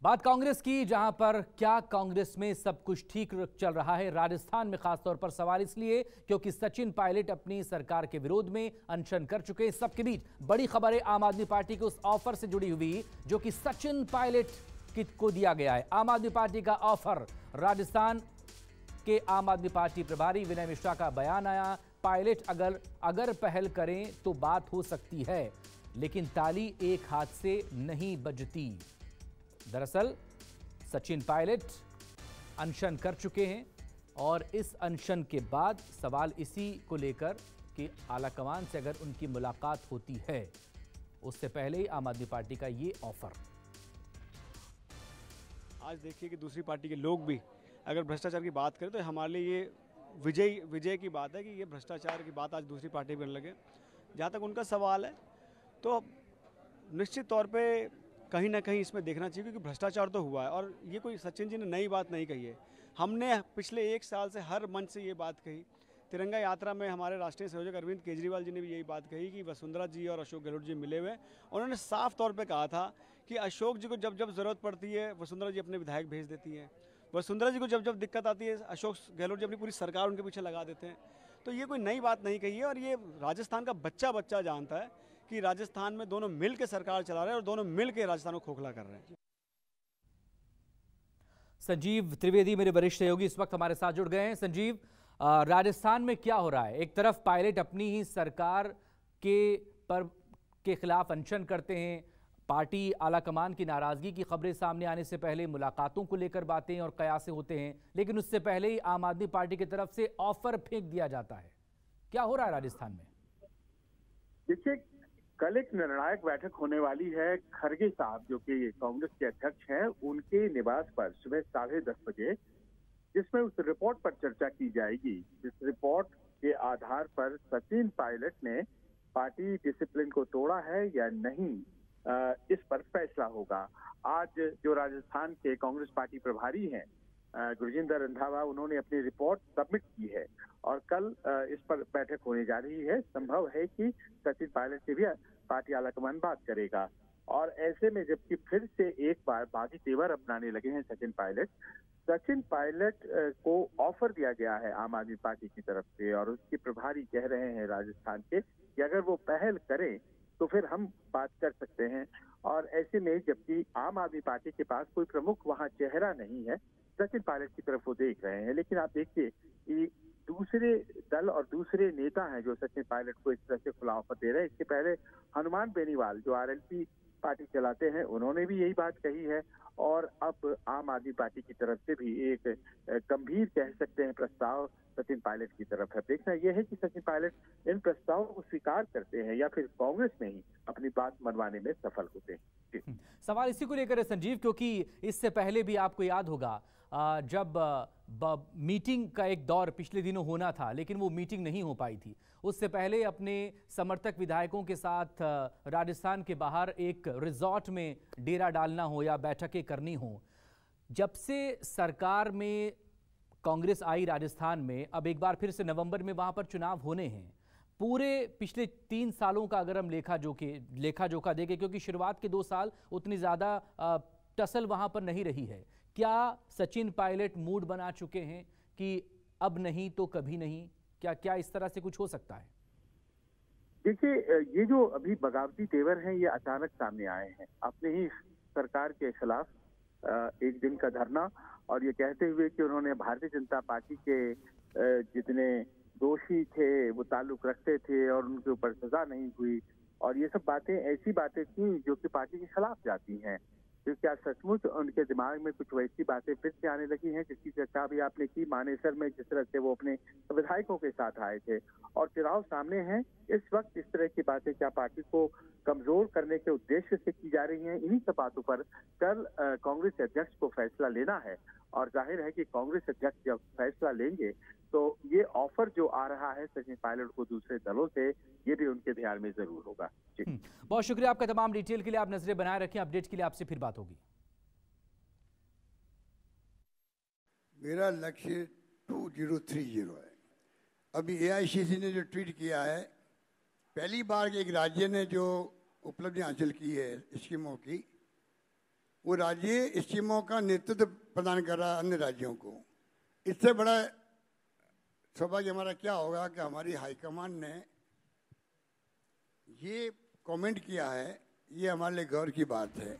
बात कांग्रेस की, जहां पर क्या कांग्रेस में सब कुछ ठीक चल रहा है। राजस्थान में खासतौर पर सवाल इसलिए क्योंकि सचिन पायलट अपनी सरकार के विरोध में अनशन कर चुके हैं। सबके बीच बड़ी खबर है आम आदमी पार्टी के उस ऑफर से जुड़ी हुई जो कि सचिन पायलट को दिया गया है। आम आदमी पार्टी का ऑफर, राजस्थान के आम आदमी पार्टी प्रभारी विनय मिश्रा का बयान आया। पायलट अगर पहल करें तो बात हो सकती है, लेकिन ताली एक हाथ से नहीं बजती। दरअसल सचिन पायलट अनशन कर चुके हैं और इस अनशन के बाद सवाल इसी को लेकर कि आलाकमान से अगर उनकी मुलाकात होती है, उससे पहले ही आम आदमी पार्टी का ये ऑफर। आज देखिए कि दूसरी पार्टी के लोग भी अगर भ्रष्टाचार की बात करें तो हमारे लिए ये विजय की बात है कि ये भ्रष्टाचार की बात आज दूसरी पार्टी करने लगे। जहाँ तक उनका सवाल है तो निश्चित तौर पे कहीं ना कहीं इसमें देखना चाहिए, क्योंकि भ्रष्टाचार तो हुआ है और ये कोई सचिन जी ने नई बात नहीं कही है। हमने पिछले 1 साल से हर मंच से ये बात कही। तिरंगा यात्रा में हमारे राष्ट्रीय संयोजक अरविंद केजरीवाल जी ने भी यही बात कही कि वसुंधरा जी और अशोक गहलोत जी मिले हुए। उन्होंने साफ तौर पे कहा था कि अशोक जी को जब जब ज़रूरत पड़ती है वसुंधरा जी अपने विधायक भेज देती हैं, वसुंधरा जी को जब जब दिक्कत आती है अशोक गहलोत जी अपनी पूरी सरकार उनके पीछे लगा देते हैं। तो ये कोई नई बात नहीं कही है और ये राजस्थान का बच्चा जानता है कि राजस्थान में दोनों मिल के सरकार चला रहे हैं और दोनों मिल के राजस्थान को खोखला कर रहे हैं। संजीव त्रिवेदी मेरे वरिष्ठ सहयोगी इस वक्त हमारे साथ जुड़ गए हैं। संजीव, राजस्थान में क्या हो रहा है? एक तरफ पायलट अपनी ही सरकार के खिलाफ अनशन करते हैं, पार्टी आलाकमान की नाराजगी की खबरें सामने आने से पहले मुलाकातों को लेकर बातें और कयासे होते हैं, लेकिन उससे पहले ही आम आदमी पार्टी की तरफ से ऑफर फेंक दिया जाता है। क्या हो रहा है राजस्थान में? देखिए, कल एक निर्णायक बैठक होने वाली है। खरगे साहब जो कि कांग्रेस के अध्यक्ष हैं, उनके निवास पर सुबह 10:30 बजे, जिसमें उस रिपोर्ट पर चर्चा की जाएगी जिस रिपोर्ट के आधार पर सचिन पायलट ने पार्टी डिसिप्लिन को तोड़ा है या नहीं, इस पर फैसला होगा। आज जो राजस्थान के कांग्रेस पार्टी प्रभारी हैं गुरजिंदर रंधावा, उन्होंने अपनी रिपोर्ट सबमिट की है और कल इस पर बैठक होने जा रही है। संभव है कि सचिन पायलट से भी पार्टी आलाकमान बात करेगा और ऐसे में जबकि फिर से एक बार बागी तेवर अपनाने लगे हैं सचिन पायलट को ऑफर दिया गया है आम आदमी पार्टी की तरफ से और उसके प्रभारी कह रहे हैं राजस्थान के कि अगर वो पहल करें तो फिर हम बात कर सकते हैं। और ऐसे में जबकि आम आदमी पार्टी के पास कोई प्रमुख वहां चेहरा नहीं है, सचिन पायलट की तरफ वो देख रहे हैं। लेकिन आप देखिए कि दूसरे दल और दूसरे नेता हैं जो सचिन पायलट को इस तरह से खुला ऑफर दे रहे हैं। इसके पहले हनुमान बेनीवाल जो आरएलपी पार्टी चलाते हैं, उन्होंने भी यही बात कही है और अब आम आदमी पार्टी की तरफ से भी एक गंभीर कह सकते हैं प्रस्ताव सचिन पायलट की तरफ है। देखना यह है कि सचिन पायलट इन प्रस्तावों को स्वीकार करते हैं या फिर कांग्रेस में ही अपनी बात मनवाने में सफल होते हैं। सवाल इसी को लेकर है संजीव, क्योंकि इससे पहले भी आपको याद होगा जब मीटिंग का एक दौर पिछले दिनों होना था, लेकिन वो मीटिंग नहीं हो पाई थी। उससे पहले अपने समर्थक विधायकों के साथ राजस्थान के बाहर एक रिजॉर्ट में डेरा डालना हो या बैठकें करनी हो। जब से सरकार में कांग्रेस आई राजस्थान में, अब एक बार फिर से नवंबर में वहां पर चुनाव होने हैं। पूरे पिछले 3 सालों का अगर हम लेखा जोखा देखें, क्योंकि शुरुआत के 2 साल उतनी ज्यादा टसल वहां पर नहीं रही है, क्या सचिन पायलट मूड बना चुके हैं कि अब नहीं तो कभी नहीं? क्या इस तरह से कुछ हो सकता है? देखिए, ये जो अभी बगावती तेवर हैं ये अचानक सामने आए हैं। अपने ही सरकार के खिलाफ एक दिन का धरना और ये कहते हुए कि उन्होंने भारतीय जनता पार्टी के जितने दोषी थे वो ताल्लुक रखते थे और उनके ऊपर सजा नहीं हुई, और ये सब बातें ऐसी बातें थी जो कि पार्टी के खिलाफ जाती हैं। तो क्या सचमुच उनके दिमाग में कुछ वैसी बातें फिर से आने लगी हैं जिसकी चर्चा भी आपने की मानेसर में, जिस तरह से वो अपने विधायकों के साथ आए थे और चुनाव सामने हैं। इस वक्त इस तरह की बातें क्या पार्टी को कमजोर करने के उद्देश्य से की जा रही हैं? इन्हीं सब बातों पर कल कांग्रेस अध्यक्ष को फैसला लेना है और जाहिर है कि कांग्रेस अध्यक्ष जब फैसला लेंगे तो ये ऑफर जो आ रहा है सचिन पायलट को दूसरे दलों से, ये भी उनके ध्यान में जरूर होगा। बहुत शुक्रिया आपका तमाम डिटेल के लिए। आप नजरें बनाए रखें, अपडेट के लिए आपसे फिर बात होगी। मेरा लक्ष्य 2030 है। अभी एआईसीसी ने जो ट्वीट किया है, पहली बार एक राज्य ने जो उपलब्धि हासिल की है स्कीमों की, वो राज्य स्कीमों का नेतृत्व प्रदान कर रहा है अन्य राज्यों को। इससे बड़ा सौभाग्य हमारा क्या होगा कि हमारी हाईकमान ने ये कमेंट किया है, ये हमारे लिए गौर की बात है।